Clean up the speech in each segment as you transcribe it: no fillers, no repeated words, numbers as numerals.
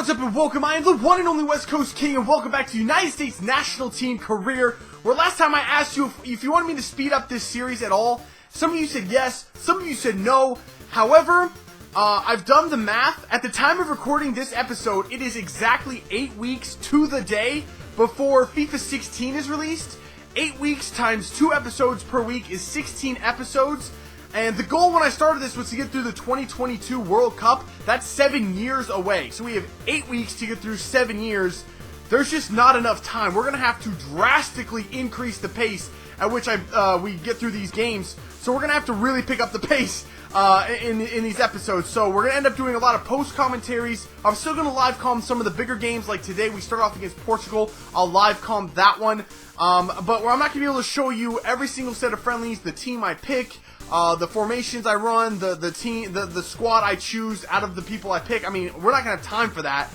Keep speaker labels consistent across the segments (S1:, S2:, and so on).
S1: What's up and welcome, I am the one and only West Coast King, and welcome back to United States National Team Career, where last time I asked you if you wanted me to speed up this series at all. Some of you said yes, some of you said no. However, I've done the math. At the time of recording this episode, it is exactly 8 weeks to the day before FIFA 16 is released. 8 weeks times 2 episodes per week is 16 episodes. And the goal when I started this was to get through the 2022 World Cup. That's 7 years away. So we have 8 weeks to get through 7 years. There's just not enough time. We're going to have to drastically increase the pace at which we get through these games. So we're going to have to really pick up the pace in these episodes. So we're going to end up doing a lot of post-commentaries. I'm still going to live-comm some of the bigger games. Like today, we start off against Portugal. I'll live-comm that one. But where I'm not going to be able to show you every single set of friendlies, the team I pick, the formations I run, the squad I choose out of the people I pick. I mean, we're not going to have time for that.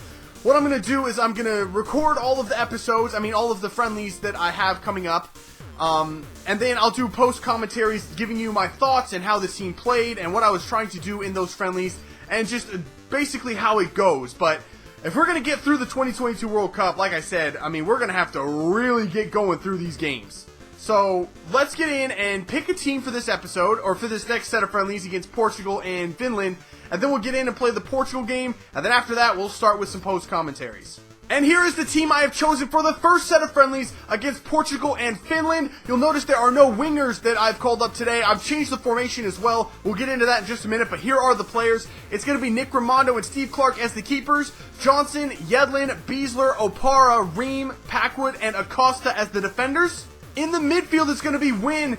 S1: What I'm going to do is I'm going to record all of the episodes, all of the friendlies that I have coming up. And then I'll do post-commentaries giving you my thoughts and how the team played and what I was trying to do in those friendlies and just basically how it goes. But if we're going to get through the 2022 World Cup, like I said, we're going to have to really get going through these games. So let's get in and pick a team for this episode, or for this next set of friendlies against Portugal and Finland, and then we'll get in and play the Portugal game, and then after that we'll start with some post-commentaries. And here is the team I have chosen for the first set of friendlies against Portugal and Finland. You'll notice there are no wingers that I've called up today. I've changed the formation as well. We'll get into that in just a minute, but here are the players. It's going to be Nick Raimondo and Steve Clark as the keepers, Johnson, Yedlin, Beasler, Opara, Ream, Packwood, and Acosta as the defenders. In the midfield, it's going to be Wynn,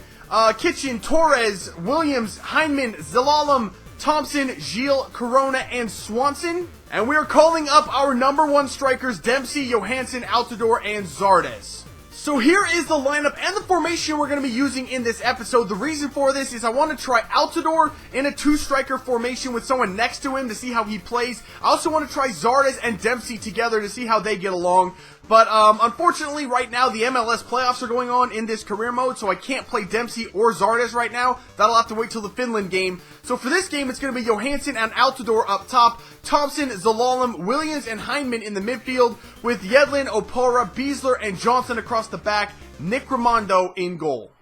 S1: Kitchen, Torres, Williams, Heinemann, Zelalem, Thompson, Gilles, Corona, and Swanson. And we are calling up our number one strikers, Dempsey, Johansson, Altidore, and Zardes. So here is the lineup and the formation we're going to be using in this episode. The reason for this is I want to try Altidore in a 2-striker formation with someone next to him to see how he plays. I also want to try Zardes and Dempsey together to see how they get along. But unfortunately, right now, the MLS playoffs are going on in this career mode, so I can't play Dempsey or Zardes right now. That'll have to wait till the Finland game. So for this game, it's going to be Johansson and Altidore up top, Thompson, Zelalem, Williams, and Heinemann in the midfield, with Yedlin, Opara, Beasler, and Johnson across the back, Nick Raimondo in goal.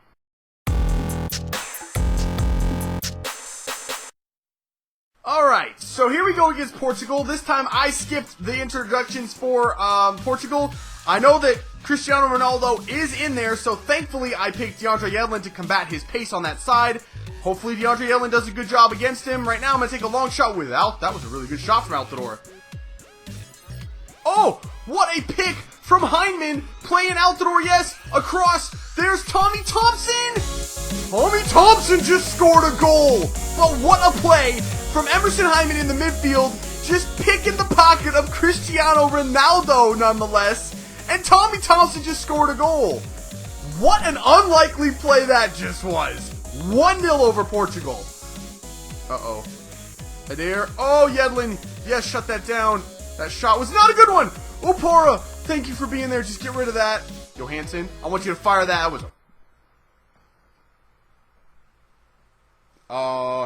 S1: Alright, so here we go against Portugal. This time I skipped the introductions for Portugal. I know that Cristiano Ronaldo is in there, so thankfully I picked DeAndre Yedlin to combat his pace on that side. Hopefully DeAndre Yedlin does a good job against him. Right now I'm going to take a long shot with Alt. That was a really good shot from Altidore. Oh, what a pick from Heinemann, playing Altidore, yes, across. There's Tommy Thompson! Tommy Thompson just scored a goal! But what a play from Emerson Heinemann in the midfield, just picking the pocket of Cristiano Ronaldo nonetheless, and Tommy Thompson just scored a goal. What an unlikely play that just was. 1-0 over Portugal. Uh-oh. Adair. Oh, Yedlin. Yes, shut that down. That shot was not a good one. Opara, thank you for being there. Just get rid of that. Johansson, I want you to fire that. That was a...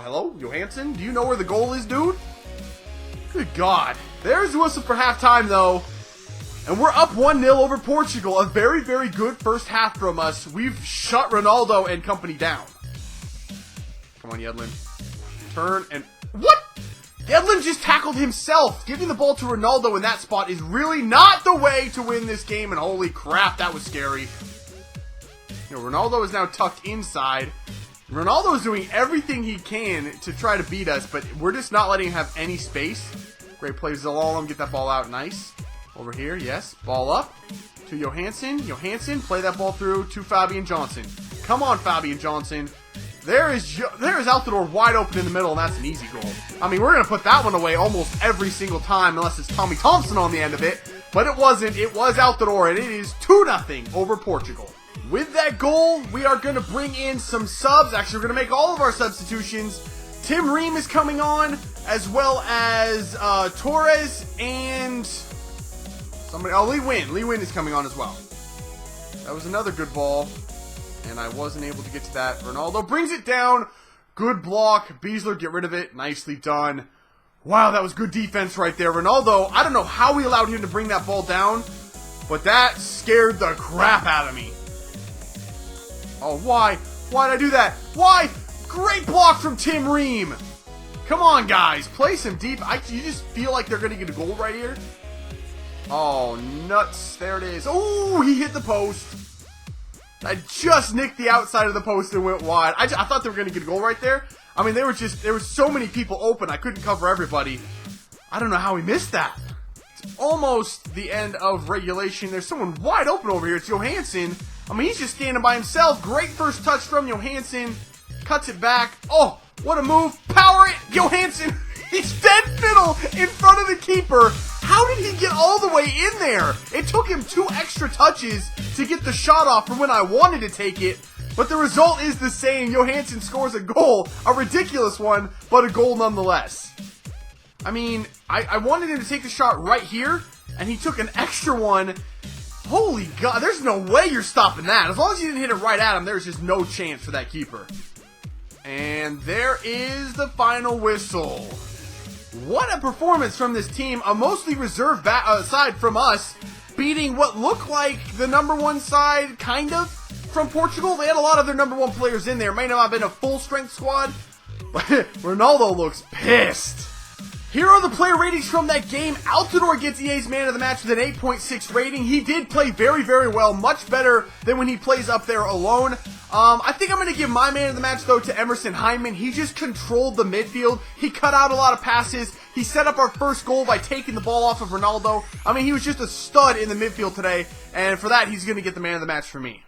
S1: hello? Johansson? Do you know where the goal is, dude? Good God. There's the whistle for halftime, though. And we're up 1-0 over Portugal. A very, very good first half from us. We've shut Ronaldo and company down. Come on, Yedlin. Turn and... What? Yedlin just tackled himself. Giving the ball to Ronaldo in that spot is really not the way to win this game. And holy crap, that was scary. You know, Ronaldo is now tucked inside. Ronaldo is doing everything he can to try to beat us, but we're just not letting him have any space. Great play, Zelalem, get that ball out, nice. Over here, yes, ball up to Johansson. Johansson, play that ball through to Fabian Johnson. Come on, Fabian Johnson. There is Altidore wide open in the middle, and that's an easy goal. We're going to put that one away almost every single time, unless it's Tommy Thompson on the end of it. But it wasn't. It was Altidore, and it is 2-0 over Portugal. With that goal, we are going to bring in some subs. Actually, we're going to make all of our substitutions. Tim Ream is coming on, as well as Torres and somebody. Oh, Lee Wynn. Lee Wynn is coming on as well. That was another good ball, and I wasn't able to get to that. Ronaldo brings it down. Good block. Beasler, get rid of it. Nicely done. Wow, that was good defense right there. Ronaldo, I don't know how we allowed him to bring that ball down, but that scared the crap out of me. Oh, why? Why did I do that? Why? Great block from Tim Ream. Come on, guys. Play some deep. You just feel like they're going to get a goal right here. Oh, nuts. There it is. Oh, he hit the post. I just nicked the outside of the post and went wide. I thought they were going to get a goal right there. I mean, there were so many people open. I couldn't cover everybody. I don't know how he missed that. It's almost the end of regulation. There's someone wide open over here. It's Johansson. I mean, he's just standing by himself. Great first touch from Johansson. Cuts it back. Oh, what a move. Power it. Johansson. He's dead fiddle in front of the keeper. How did he get all the way in there? It took him 2 extra touches to get the shot off from when I wanted to take it. But the result is the same. Johansson scores a goal. A ridiculous one, but a goal nonetheless. I mean, I wanted him to take the shot right here, and he took an extra one. Holy God, there's no way you're stopping that. As long as you didn't hit it right at him, there's just no chance for that keeper. And there is the final whistle. What a performance from this team. A mostly reserve side from us, beating what looked like the #1 side, kind of, from Portugal. They had a lot of their #1 players in there. May not have been a full-strength squad, but Ronaldo looks pissed. Here are the player ratings from that game. Altidore gets EA's man of the match with an 8.6 rating. He did play very, very well. Much better than when he plays up there alone. I think I'm going to give my man of the match, though, to Emerson Hyndman. He just controlled the midfield. He cut out a lot of passes. He set up our first goal by taking the ball off of Ronaldo. I mean, he was just a stud in the midfield today. And for that, he's going to get the man of the match for me.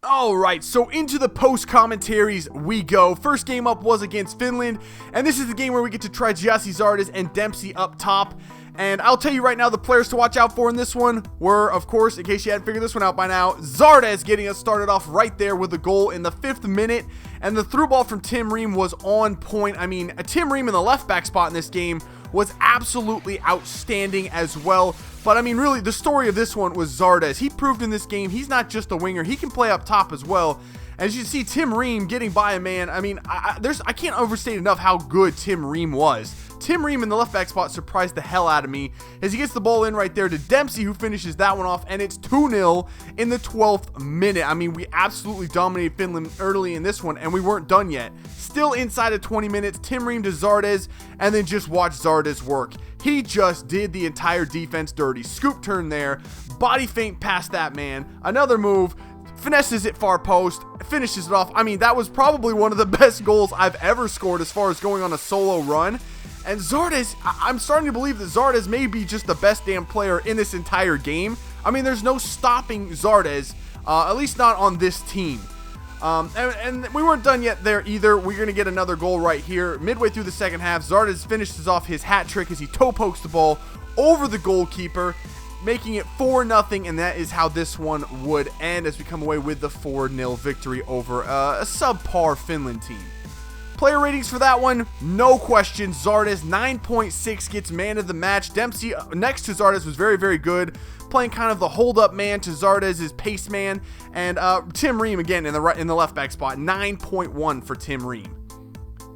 S1: Alright, so into the post-commentaries we go. First game up was against Finland, and this is the game where we get to try Gyasi Zardes and Dempsey up top. And I'll tell you right now, the players to watch out for in this one were, of course, in case you hadn't figured this one out by now, Zardes getting us started off right there with a goal in the 5th minute. And the through ball from Tim Ream was on point. I mean, Tim Ream in the left back spot in this game was absolutely outstanding as well. But I mean, really, the story of this one was Zardes. He proved in this game he's not just a winger. He can play up top as well. As you see, Tim Ream getting by a man. I mean, I can't overstate enough how good Tim Ream was. Tim Ream in the left back spot surprised the hell out of me as he gets the ball in right there to Dempsey, who finishes that one off, and it's 2-0 in the 12th minute. I mean, we absolutely dominated Finland early in this one, and we weren't done yet. Still inside of 20 minutes, Tim Ream to Zardes, and then just watch Zardes work. He just did the entire defense dirty. Scoop turn there, body feint past that man, another move, finesses it far post, finishes it off. I mean, that was probably one of the best goals I've ever scored as far as going on a solo run. And Zardes, I'm starting to believe that Zardes may be just the best damn player in this entire game. I mean, there's no stopping Zardes, at least not on this team. And we weren't done yet there either. We're going to get another goal right here. Midway through the second half, Zardes finishes off his hat trick as he toe pokes the ball over the goalkeeper, making it 4-0, and that is how this one would end as we come away with the 4-0 victory over a subpar Finland team. Player ratings for that one, no question. Zardes, 9.6, gets man of the match. Dempsey, next to Zardes, was very, very good, playing kind of the hold-up man to Zardes' pace man. And Tim Ream, again, in the left back spot, 9.1 for Tim Ream.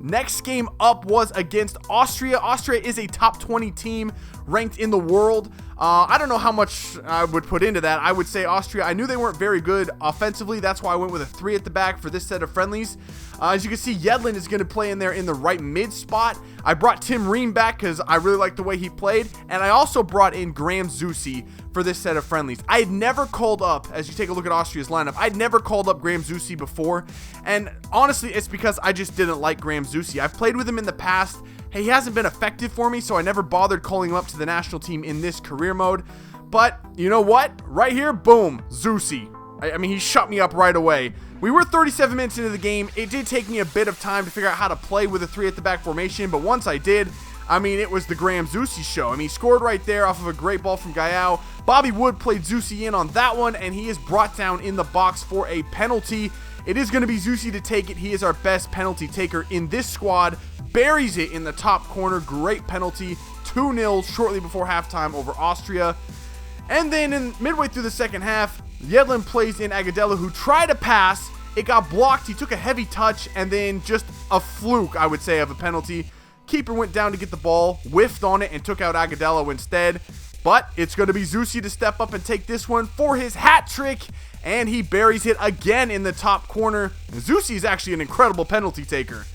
S1: Next game up was against Austria. Austria is a top 20 team ranked in the world. I don't know how much I would put into that. I would say Austria, I knew they weren't very good offensively. That's why I went with a 3 at the back for this set of friendlies. As you can see, Yedlin is going to play in there in the right mid spot. I brought Tim Ream back because I really liked the way he played. And I also brought in Graham Zusi for this set of friendlies. I had never called up, as you take a look at Austria's lineup, I'd never called up Graham Zusi before. And honestly, it's because I just didn't like Graham Zusi. I've played with him in the past. He hasn't been effective for me, so I never bothered calling him up to the national team in this career mode. But you know what? Right here, boom, Zusi. I mean, he shut me up right away. We were 37 minutes into the game. It did take me a bit of time to figure out how to play with a 3 at the back formation, but once I did, I mean, it was the Graham Zusi show. I mean, he scored right there off of a great ball from Gayao. Bobby Wood played Zusi in on that one, and he is brought down in the box for a penalty. It is going to be Zusi to take it. He is our best penalty taker in this squad. Buries it in the top corner. Great penalty. 2-0 shortly before halftime over Austria. And then midway through the second half, Yedlin plays in Agudelo, who tried to pass. It got blocked. He took a heavy touch, and then just a fluke, I would say, of a penalty Keeper went down to get the ball, whiffed on it, and took out Agudelo instead. But it's going to be Muzzy to step up and take this one for his hat trick. And he buries it again in the top corner. Muzzy is actually an incredible penalty taker.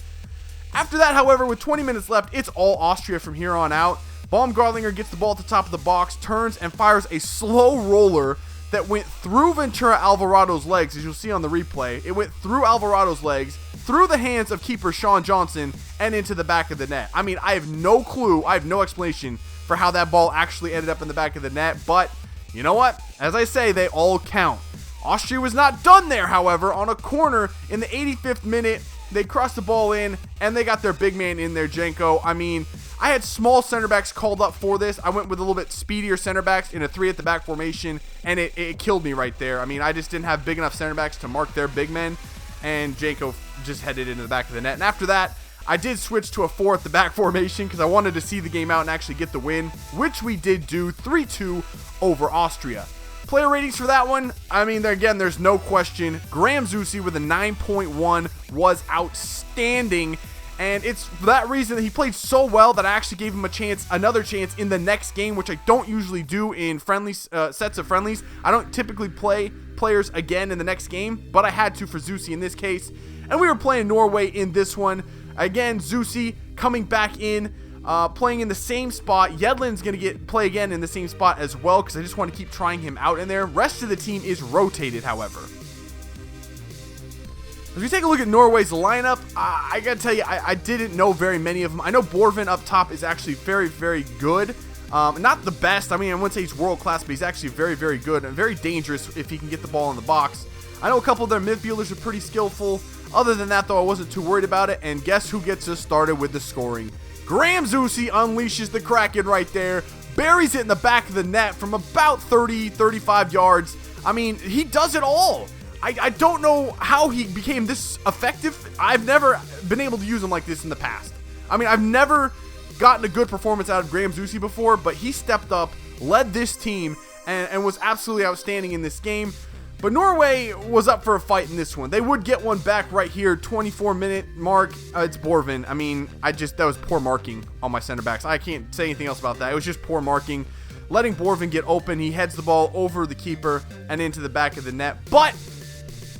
S1: After that, however, with 20 minutes left, it's all Austria from here on out. Baumgartlinger gets the ball at the top of the box, turns and fires a slow roller that went through Ventura Alvarado's legs, as you'll see on the replay. It went through Alvarado's legs, through the hands of keeper Sean Johnson, and into the back of the net. I mean, I have no clue, I have no explanation for how that ball actually ended up in the back of the net, but you know what? As I say, they all count. Austria was not done there, however. On a corner in the 85th minute, they crossed the ball in, and they got their big man in there, Janko. I mean, I had small center backs called up for this. I went with a little bit speedier center backs in a 3 at the back formation, and it killed me right there. I mean, I just didn't have big enough center backs to mark their big men, and Janko just headed into the back of the net. And after that, I did switch to a 4 at the back formation because I wanted to see the game out and actually get the win, which we did do, 3-2 over Austria. Player ratings for that one, I mean, again, there's no question. Graham Muzzy with a 9.1 was outstanding, and it's for that reason that he played so well that I actually gave him another chance in the next game, which I don't usually do in friendlies, sets of friendlies. I don't typically play players again in the next game, but I had to for Muzzy in this case. And we were playing Norway in this one. Again, Muzzy coming back in, playing in the same spot. Yedlin's going to play again in the same spot as well because I just want to keep trying him out in there. Rest of the team is rotated, however. As we take a look at Norway's lineup, I got to tell you, I didn't know very many of them. I know Borvin up top is actually very, very good. Not the best. I mean, I wouldn't say he's world class, but he's actually very, very good and very dangerous if he can get the ball in the box. I know a couple of their midfielders are pretty skillful. Other than that, though, I wasn't too worried about it. And guess who gets us started with the scoring? Graham Muzzy unleashes the Kraken right there. Buries it in the back of the net from about 30, 35 yards. I mean, he does it all. I don't know how he became this effective. I've never been able to use him like this in the past. I mean, I've never gotten a good performance out of Graham Muzzy before, but he stepped up, led this team, and was absolutely outstanding in this game. But Norway was up for a fight in this one. They would get one back right here, 24-minute mark. It's Borvin. I mean, that was poor marking on my center backs. I can't say anything else about that. It was just poor marking. Letting Borvin get open. He heads the ball over the keeper and into the back of the net. But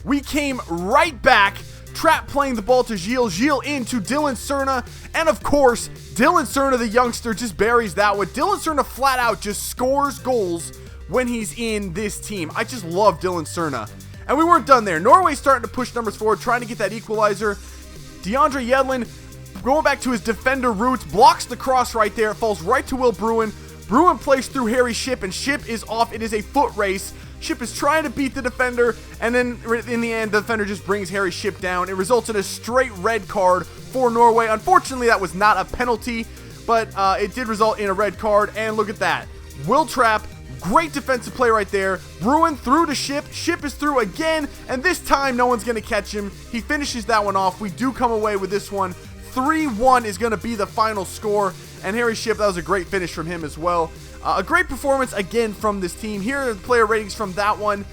S1: we came right back. Trapp playing the ball to Gilles. Gilles into Dylan Cerna. And of course, Dylan Cerna, the youngster, just buries that one. Dylan Cerna flat out just scores goals when he's in this team. I just love Dylan Cerna. And we weren't done there. Norway's starting to push numbers forward, trying to get that equalizer. DeAndre Yedlin, going back to his defender roots, blocks the cross right there. It falls right to Will Bruin. Bruin plays through Harry Shipp, and Shipp is off. It is a foot race. Shipp is trying to beat the defender, and then in the end, the defender just brings Harry Shipp down. It results in a straight red card for Norway. Unfortunately, that was not a penalty, but it did result in a red card. And look at that. Will Trapp, great defensive play right there. Bruin through to Shipp. Shipp is through again, and this time no one's going to catch him. He finishes that one off. We do come away with this one. 3-1 is going to be the final score, and Harry Shipp, that was a great finish from him as well. A great performance again from this team. Here are the player ratings from that one.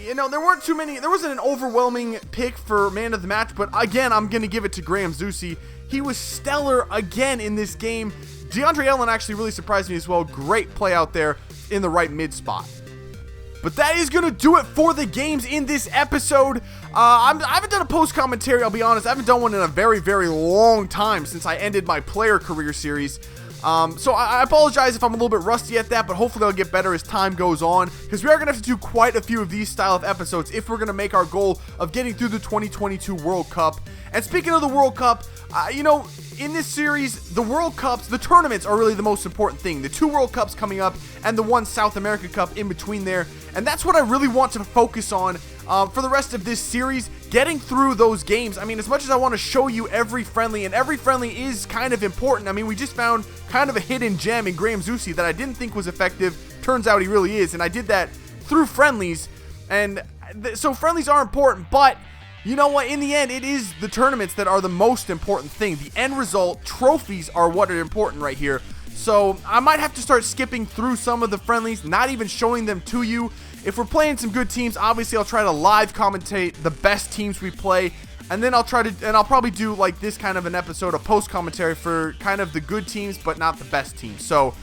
S1: You know, there weren't too many. There wasn't an overwhelming pick for man of the match, but again, I'm going to give it to Graham Muzzy. He was stellar again in this game. DeAndre Yedlin actually really surprised me as well. Great play out there in the right mid spot. But that is going to do it for the games in this episode. I haven't done a post commentary, I'll be honest. I haven't done one in a very, very long time since I ended my player career series. So I apologize if I'm a little bit rusty at that, but hopefully I'll get better as time goes on, because we are going to have to do quite a few of these style of episodes if we're going to make our goal of getting through the 2022 World Cup. And speaking of the World Cup, you know, in this series, the World Cups, the tournaments are really the most important thing. The 2 World Cups coming up and the 1 South America Cup in between there. And that's what I really want to focus on for the rest of this series, getting through those games. I mean, as much as I want to show you every friendly, and every friendly is kind of important. I mean, we just found kind of a hidden gem in Graham Muzzy that I didn't think was effective. Turns out he really is, and I did that through friendlies. And so friendlies are important, but you know what? In the end, it is the tournaments that are the most important thing. The end result, trophies, are what are important right here. So I might have to start skipping through some of the friendlies, not even showing them to you. If we're playing some good teams, obviously I'll try to live commentate the best teams we play And then I'll probably do like this kind of an episode of post commentary for kind of the good teams, but not the best teams. So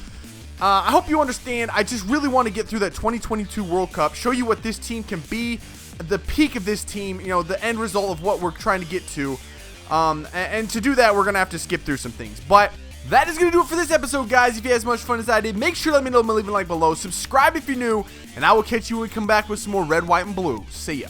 S1: I hope you understand. I just really want to get through that 2022 World Cup, show you what this team can be, the peak of this team, you know, the end result of what we're trying to get to. And to do that, we're going to have to skip through some things. But that is going to do it for this episode, guys. If you had as much fun as I did, make sure to let me know by leaving a like below. Subscribe if you're new, and I will catch you when we come back with some more red, white, and blue. See ya.